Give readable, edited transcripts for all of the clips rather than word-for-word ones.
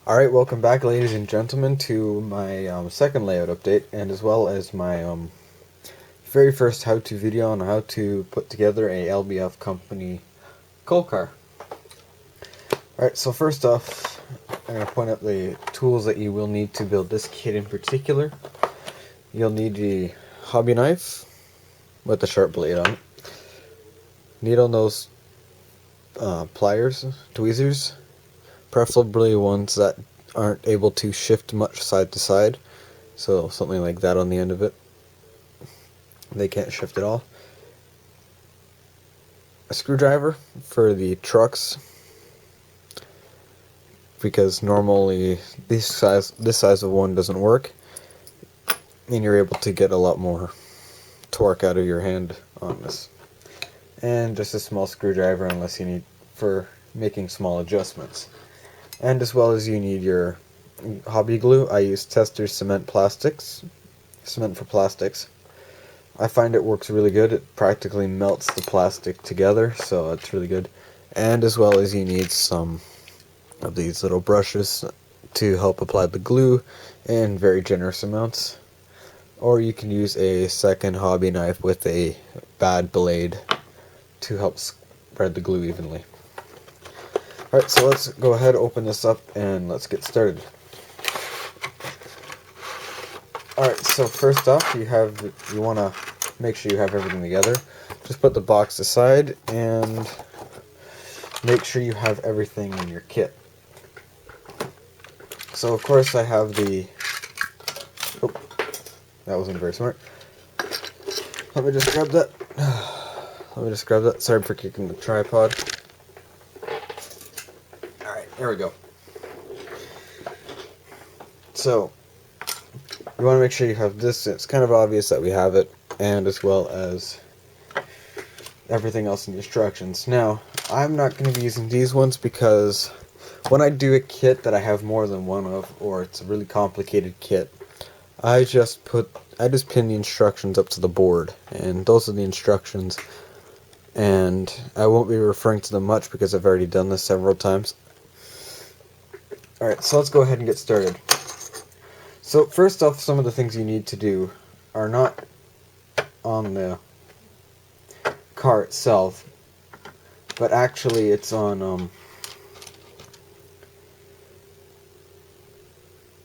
Alright, welcome back ladies and gentlemen to my second layout update, and as well as my very first how-to video on how to put together a LBF company coal car. Alright, so first off, I'm going to point out the tools that you will need to build this kit in particular. You'll need the hobby knife with the sharp blade on it, needle nose pliers, tweezers, preferably ones that aren't able to shift much side to side, so something like that on the end of it. They can't shift at all. A screwdriver for the trucks, because normally this size of one doesn't work, and you're able to get a lot more torque out of your hand on this. And just a small screwdriver unless you need for making small adjustments. And as well as you need your hobby glue. I use Tester cement for plastics. I find it works really good. It practically melts the plastic together, so it's really good. And as well as you need some of these little brushes to help apply the glue in very generous amounts. Or you can use a second hobby knife with a bad blade to help spread the glue evenly. Alright, so let's go ahead, open this up, and let's get started. Alright, so first off, you want to make sure you have everything together. Just put the box aside and make sure you have everything in your kit. So of course I have the... Oh, that wasn't very smart. Let me just grab that. Sorry for kicking the tripod. Alright, there we go. So, you want to make sure you have this. It's kind of obvious that we have it, and as well as everything else in the instructions. Now, I'm not going to be using these ones because when I do a kit that I have more than one of, or it's a really complicated kit, I just pin the instructions up to the board, and those are the instructions, and I won't be referring to them much because I've already done this several times. Alright, so let's go ahead and get started. So first off, some of the things you need to do are not on the car itself, but actually it's on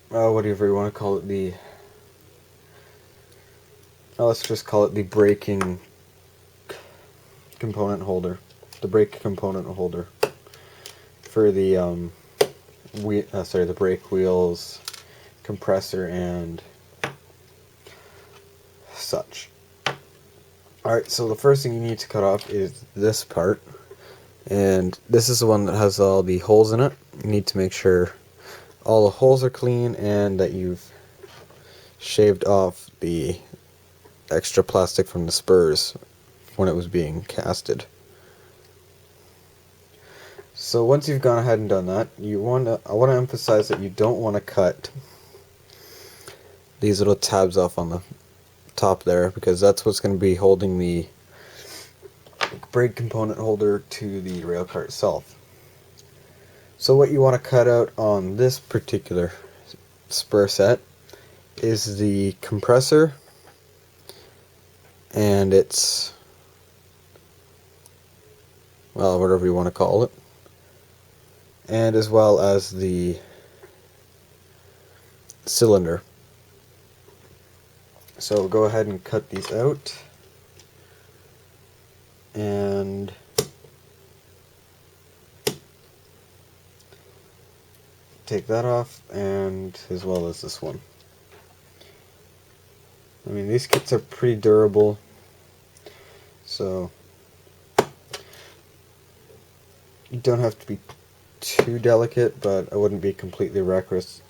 whatever you want to call it, let's just call it the braking component holder. The brake component holder for the the brake wheels, compressor, and such. Alright, so the first thing you need to cut off is this part, and this is the one that has all the holes in it. You need to make sure all the holes are clean and that you've shaved off the extra plastic from the spurs when it was being casted. So once you've gone ahead and done that, I want to emphasize that you don't want to cut these little tabs off on the top there, because that's what's going to be holding the brake component holder to the rail car itself. So what you want to cut out on this particular spur set is the compressor and its, well, whatever you want to call it, and as well as the cylinder. So go ahead and cut these out, and take that off, and as well as this one. I mean, these kits are pretty durable, so you don't have to be too delicate, but I wouldn't be completely reckless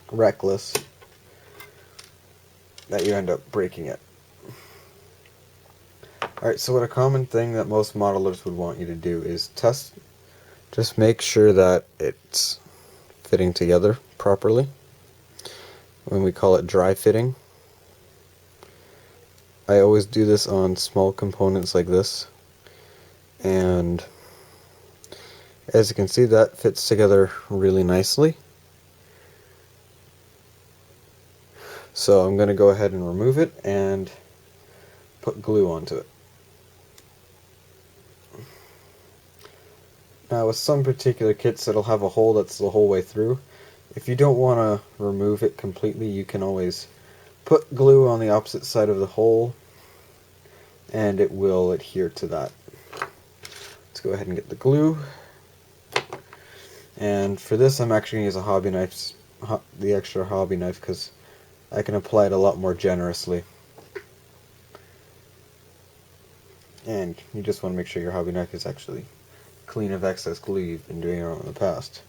that you end up breaking it. Alright, so what a common thing that most modelers would want you to do is just make sure that it's fitting together properly. When we call it dry fitting. I always do this on small components like this, and as you can see, that fits together really nicely. So I'm going to go ahead and remove it and put glue onto it. Now with some particular kits it'll have a hole that's the whole way through. If you don't want to remove it completely, you can always put glue on the opposite side of the hole and it will adhere to that. Let's go ahead and get the glue. And for this I'm actually going to use a hobby knife, the extra hobby knife, because I can apply it a lot more generously. And you just want to make sure your hobby knife is actually clean of excess glue you've been doing around in the past.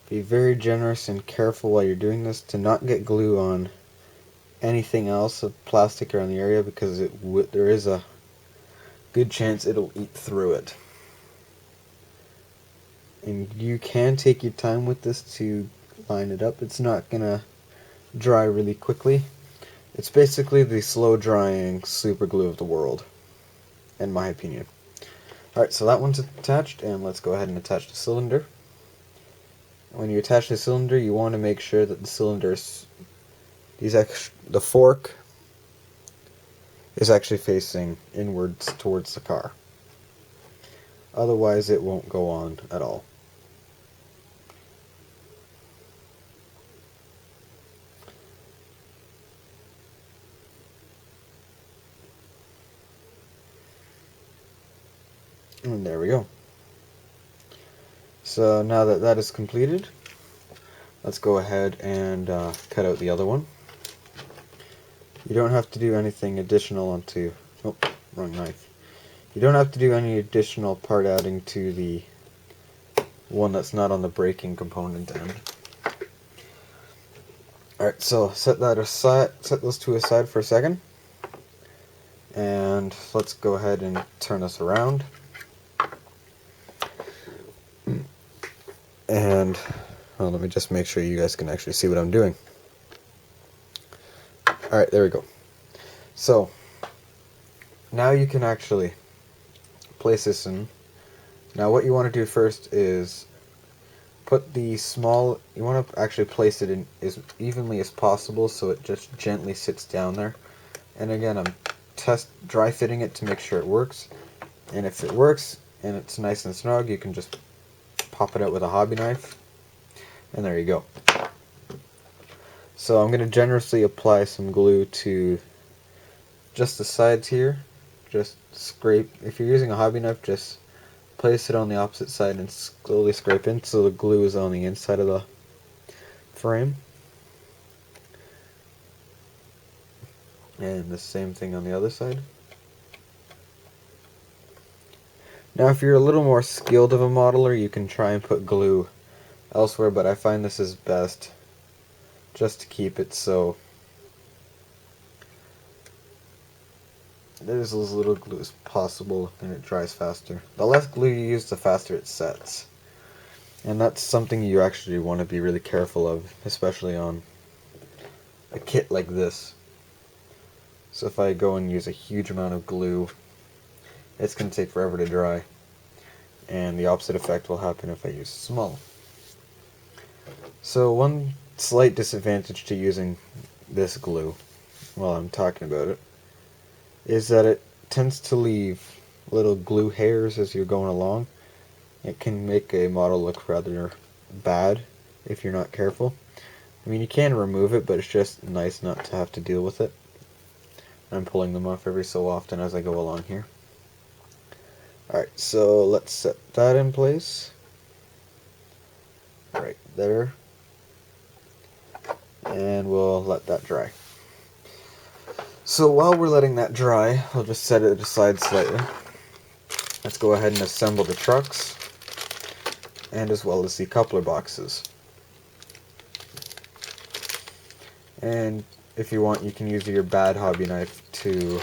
Be very generous and careful while you're doing this to not get glue on anything else of plastic around the area, because there is a good chance it'll eat through it. And you can take your time with this to line it up. It's not gonna dry really quickly. It's basically the slow drying super glue of the world, in my opinion. Alright, so that one's attached, and let's go ahead and attach the cylinder. When you attach the cylinder, you want to make sure that the cylinder's the fork is actually facing inwards towards the car. Otherwise it won't go on at all. And there we go. So now that that is completed, let's go ahead and cut out the other one. You don't have to do anything additional onto... Oh, wrong knife. You don't have to do any additional part adding to the one that's not on the braking component end. Alright, so set those two aside for a second. And let's go ahead and turn this around. And, well, let me just make sure you guys can actually see what I'm doing. Alright, there we go. So, now you can actually place this in. Now what you want to do first is put the small, you want to actually place it in as evenly as possible so it just gently sits down there. And again, I'm dry fitting it to make sure it works. And if it works and it's nice and snug, you can just pop it out with a hobby knife. And there you go. So I'm going to generously apply some glue to just the sides here. Just scrape, if you're using a hobby knife, just place it on the opposite side and slowly scrape in so the glue is on the inside of the frame. And the same thing on the other side. Now if you're a little more skilled of a modeler, you can try and put glue elsewhere, but I find this is best just to keep it so there's as little glue as possible and it dries faster. The less glue you use, the faster it sets. And that's something you actually want to be really careful of, especially on a kit like this. So if I go and use a huge amount of glue, it's going to take forever to dry. And the opposite effect will happen if I use small. So one slight disadvantage to using this glue, while I'm talking about it, is that it tends to leave little glue hairs as you're going along. It can make a model look rather bad if you're not careful. I mean, you can remove it, but it's just nice not to have to deal with it. I'm pulling them off every so often as I go along here. Alright, so let's set that in place. Right there. And we'll let that dry. So while we're letting that dry, I'll just set it aside slightly. Let's go ahead and assemble the trucks, and as well as the coupler boxes. And if you want, you can use your bad hobby knife to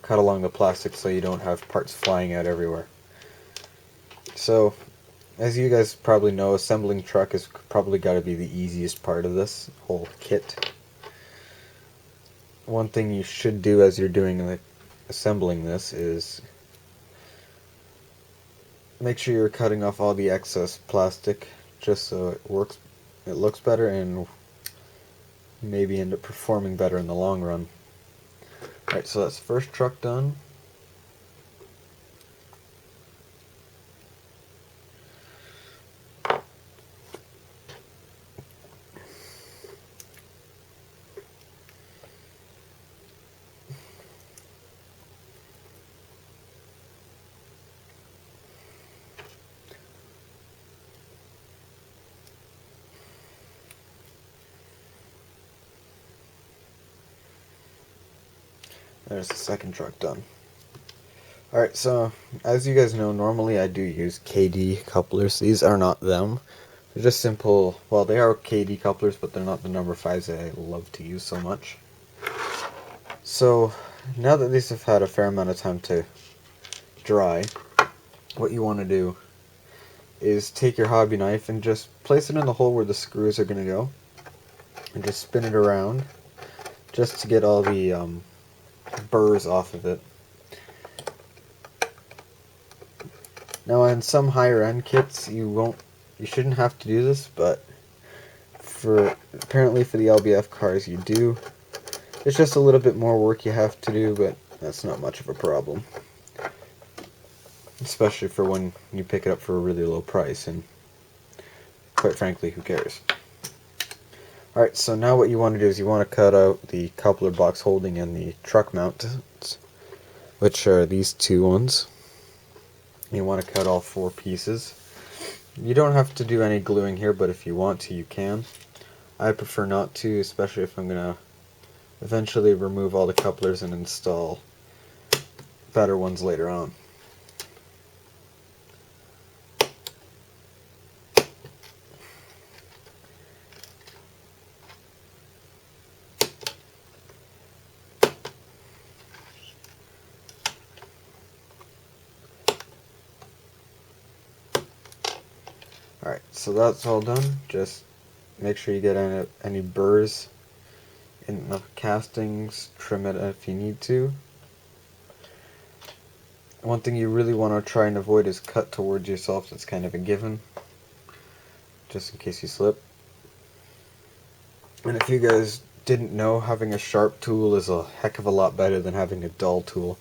cut along the plastic so you don't have parts flying out everywhere. So, as you guys probably know, assembling truck is probably got to be the easiest part of this whole kit. one thing you should do as you're doing like assembling this is make sure you're cutting off all the excess plastic just so it looks better, and maybe end up performing better in the long run. Alright, so that's the first truck done. There's the second truck done. Alright, so as you guys know, normally I do use KD couplers. These are not them. They're just simple, well, they are KD couplers, but they're not the number 5s that I love to use so much. So now that these have had a fair amount of time to dry, what you want to do is take your hobby knife and just place it in the hole where the screws are going to go, and just spin it around just to get all the burrs off of it. Now in some higher end kits you shouldn't have to do this, but apparently for the LBF cars you do. It's just a little bit more work you have to do, but that's not much of a problem. Especially for when you pick it up for a really low price, and quite frankly, who cares? Alright, so now what you want to do is you want to cut out the coupler box holding in the truck mount, which are these two ones. You want to cut all 4 pieces. You don't have to do any gluing here, but if you want to, you can. I prefer not to, especially if I'm going to eventually remove all the couplers and install better ones later on. Alright, so that's all done. Just make sure you get any burrs in the castings, trim it if you need to. One thing you really want to try and avoid is cut towards yourself. That's kind of a given, just in case you slip. And if you guys didn't know, having a sharp tool is a heck of a lot better than having a dull tool.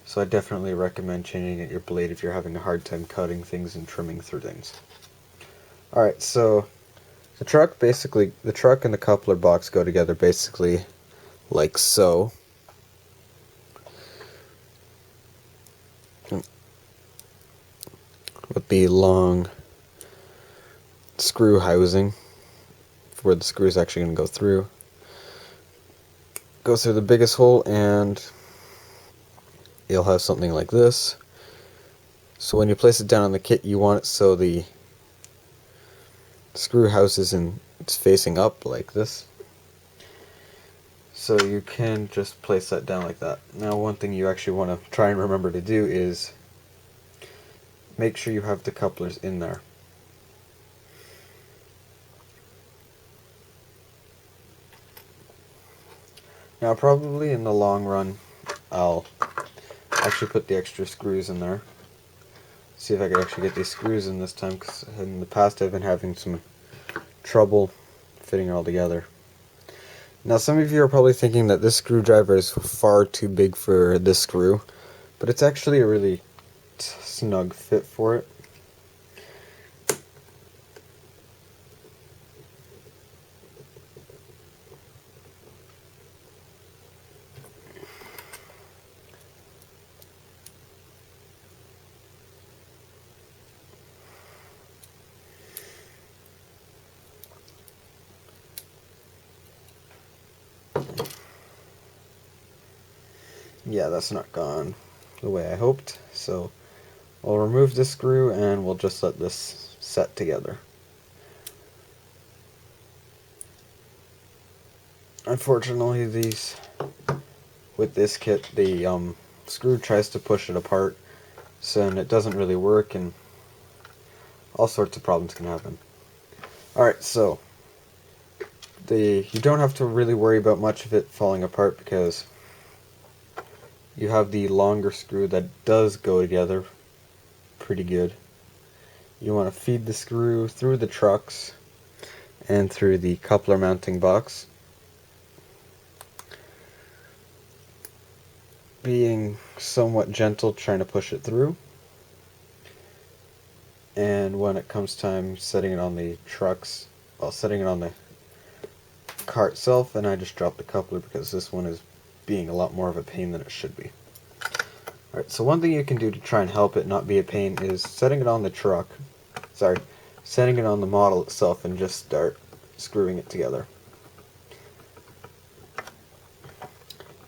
So I definitely recommend changing out your blade if you're having a hard time cutting things and trimming through things. Alright, so the truck and the coupler box go together basically like so. With the long screw housing where the screw is actually going to go through. Goes through the biggest hole, and you'll have something like this. So when you place it down on the kit, you want it so the screw house it's facing up like this. So you can just place that down like that. Now one thing you actually want to try and remember to do is make sure you have the couplers in there. Now probably in the long run I'll actually put the extra screws in there. See if I can actually get these screws in this time, because in the past I've been having some trouble fitting it all together. Now some of you are probably thinking that this screwdriver is far too big for this screw, but it's actually a really snug fit for it. Yeah, that's not gone the way I hoped, so I'll remove this screw and we'll just let this set together. Unfortunately, with this kit, the screw tries to push it apart, and it doesn't really work, and all sorts of problems can happen. Alright, so you don't have to really worry about much of it falling apart because you have the longer screw that does go together pretty good. You want to feed the screw through the trucks and through the coupler mounting box, being somewhat gentle, trying to push it through. And when it comes time setting it on the trucks, well, setting it on the car itself, and I just dropped the coupler because this one is being a lot more of a pain than it should be. Alright, so one thing you can do to try and help it not be a pain is setting it on the truck, setting it on the model itself and just start screwing it together.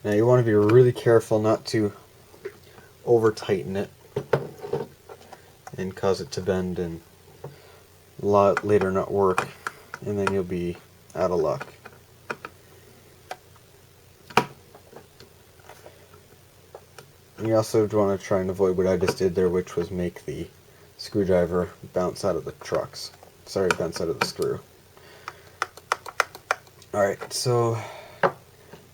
Now you want to be really careful not to over tighten it and cause it to bend and later not work, and then you'll be out of luck. And you also want to try and avoid what I just did there, which was make the screwdriver bounce out of the trucks. Sorry, bounce out of the screw. Alright, so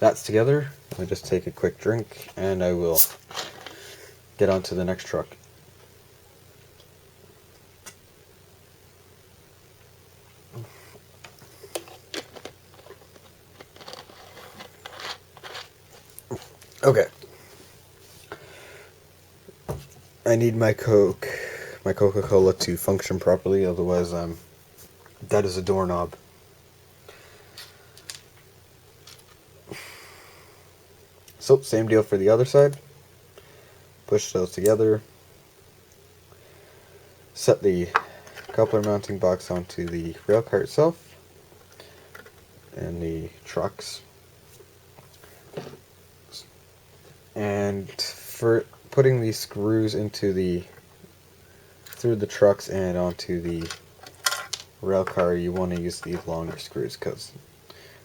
that's together. I'll just take a quick drink and I will get on to the next truck. Okay. I need my Coca-Cola to function properly, otherwise I'm dead as a doorknob. So, same deal for the other side. Push those together. Set the coupler mounting box onto the rail car itself and the trucks. And for putting these screws into through the trucks and onto the rail car, you want to use these longer screws because,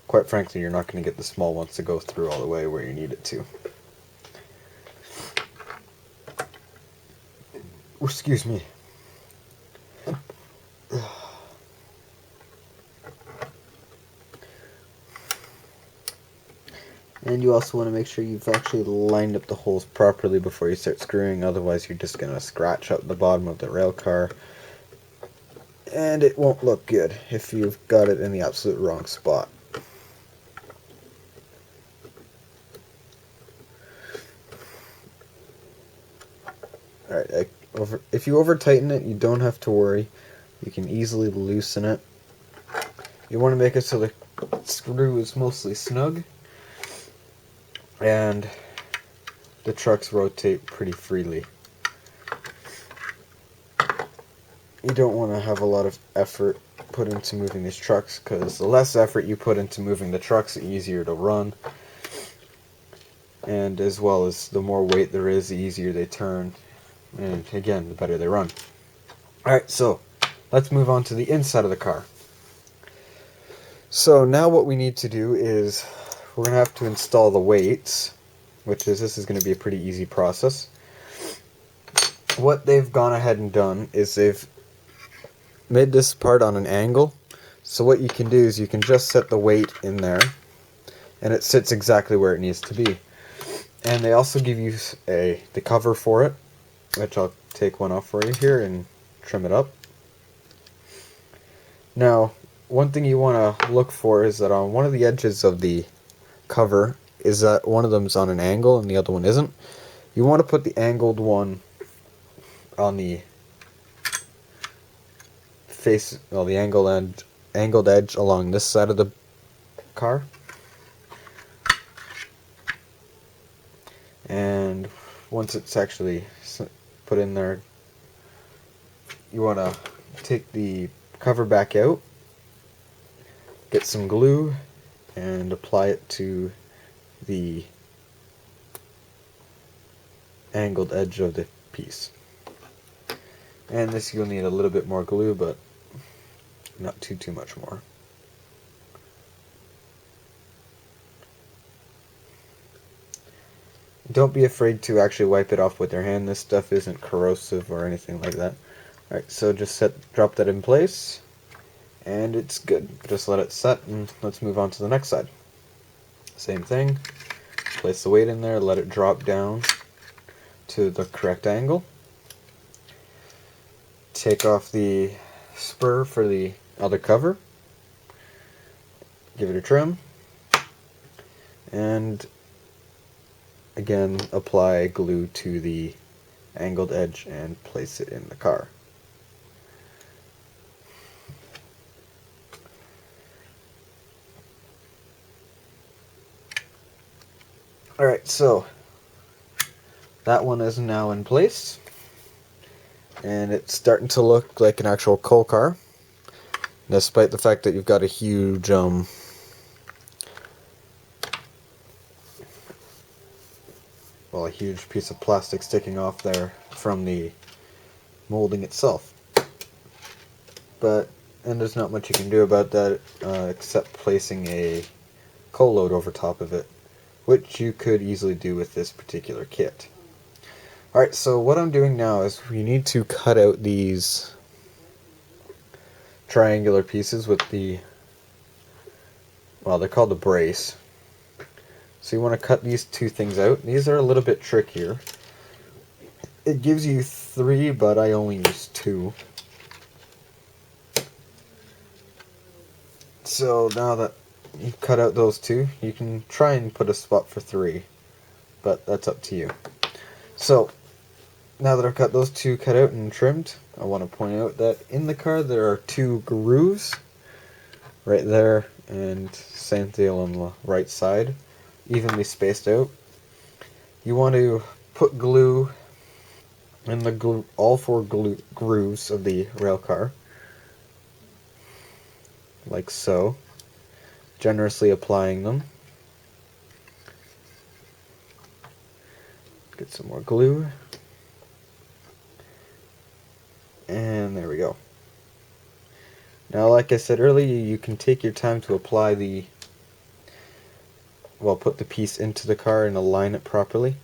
quite frankly, you're not going to get the small ones to go through all the way where you need it to. Excuse me. And you also want to make sure you've actually lined up the holes properly before you start screwing, otherwise you're just going to scratch up the bottom of the rail car. And it won't look good if you've got it in the absolute wrong spot. Alright, if you over tighten it, you don't have to worry. You can easily loosen it. You want to make it so the screw is mostly snug and the trucks rotate pretty freely. You don't want to have a lot of effort put into moving these trucks, because the less effort you put into moving the trucks, the easier to run, and as well as the more weight there is, the easier they turn, and again, the better they run. Alright, so let's move on to the inside of the car. So now what we need to do is we're going to have to install the weights, this is going to be a pretty easy process. What they've gone ahead and done is they've made this part on an angle. So what you can do is you can just set the weight in there and it sits exactly where it needs to be. And they also give you the cover for it, which I'll take one off for you here and trim it up. Now, one thing you want to look for is that on one of the edges of the cover is that one of them is on an angle and the other one isn't. You want to put the angled one on the face, well, the angled edge along this side of the car. And once it's actually put in there, you want to take the cover back out, get some glue, and apply it to the angled edge of the piece. And this you'll need a little bit more glue, but not too much more. Don't be afraid to actually wipe it off with your hand. This stuff isn't corrosive or anything like that. Alright, so just drop that in place, and it's good. Just let it set, and let's move on to the next side. Same thing, place the weight in there, let it drop down to the correct angle. Take off the spur for the other cover, give it a trim, and again apply glue to the angled edge and place it in the car. Alright, so that one is now in place, and it's starting to look like an actual coal car, despite the fact that you've got a huge a huge piece of plastic sticking off there from the molding itself. And there's not much you can do about that except placing a coal load over top of it, which you could easily do with this particular kit. Alright, so what I'm doing now is we need to cut out these triangular pieces with the, well, they're called the brace. So you want to cut these two things out. These are a little bit trickier. It gives you 3, but I only use 2. So now that you've cut out those 2, you can try and put a spot for 3, but that's up to you. So now that I've got those 2 cut out and trimmed, I want to point out that in the car there are 2 grooves right there, and same deal on the right side, evenly spaced out. You want to put glue in the all 4 grooves of the rail car, like so, generously applying them. Get some more glue, and there we go. Now, like I said earlier, you can take your time to apply put the piece into the car and align it properly.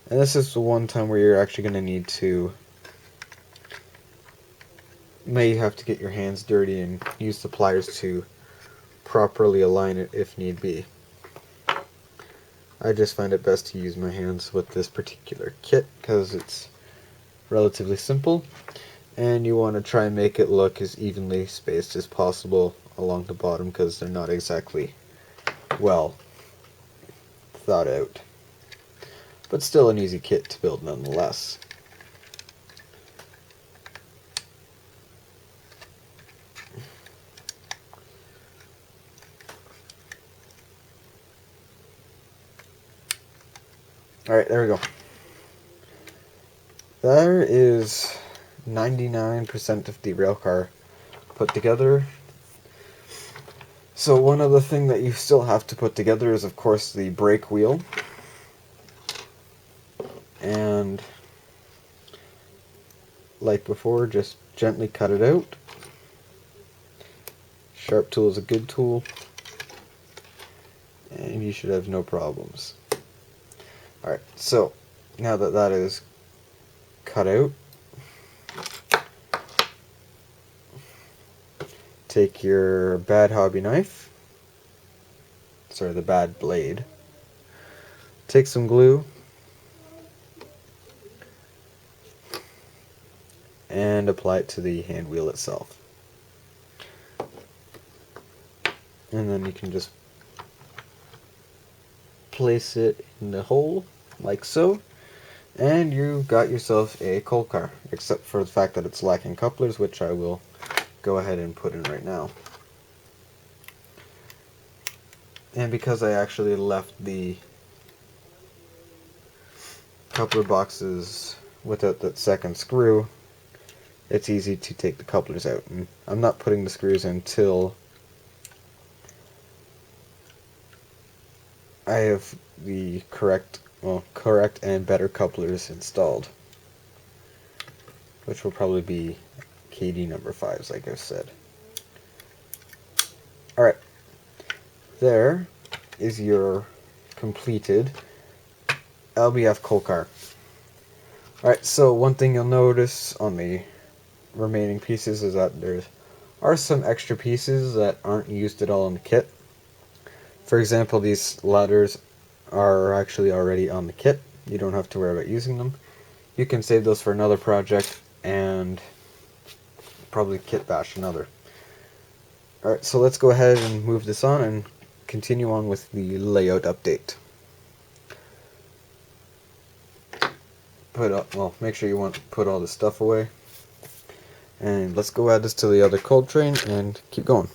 And this is the one time where you're actually going to need to, may have to get your hands dirty and use the pliers to properly align it if need be. I just find it best to use my hands with this particular kit because it's relatively simple, and you want to try and make it look as evenly spaced as possible along the bottom because they're not exactly well thought out. But still an easy kit to build nonetheless. Alright, there we go. There is 99% of the rail car put together. So one other thing that you still have to put together is, of course, the brake wheel. And like before, just gently cut it out. Sharp tool is a good tool, and you should have no problems. Alright, so now that that is cut out, take your bad hobby knife, the bad blade, take some glue, and apply it to the hand wheel itself. And then you can just place it in the hole, like so, and you've got yourself a coal car, except for the fact that it's lacking couplers, which I will go ahead and put in right now. And because I actually left the coupler boxes without that second screw, it's easy to take the couplers out. And I'm not putting the screws in until I have the correct and better couplers installed, which will probably be KD number 5s, like I said. Alright, there is your completed LBF coal car. Alright, so one thing you'll notice on the remaining pieces is that there's are some extra pieces that aren't used at all in the kit. For example, these ladders are actually already on the kit. You don't have to worry about using them. You can save those for another project and probably kit bash another. Alright, so let's go ahead and move this on and continue on with the layout update. Make sure you want to put all this stuff away. And let's go add this to the other cold train and keep going.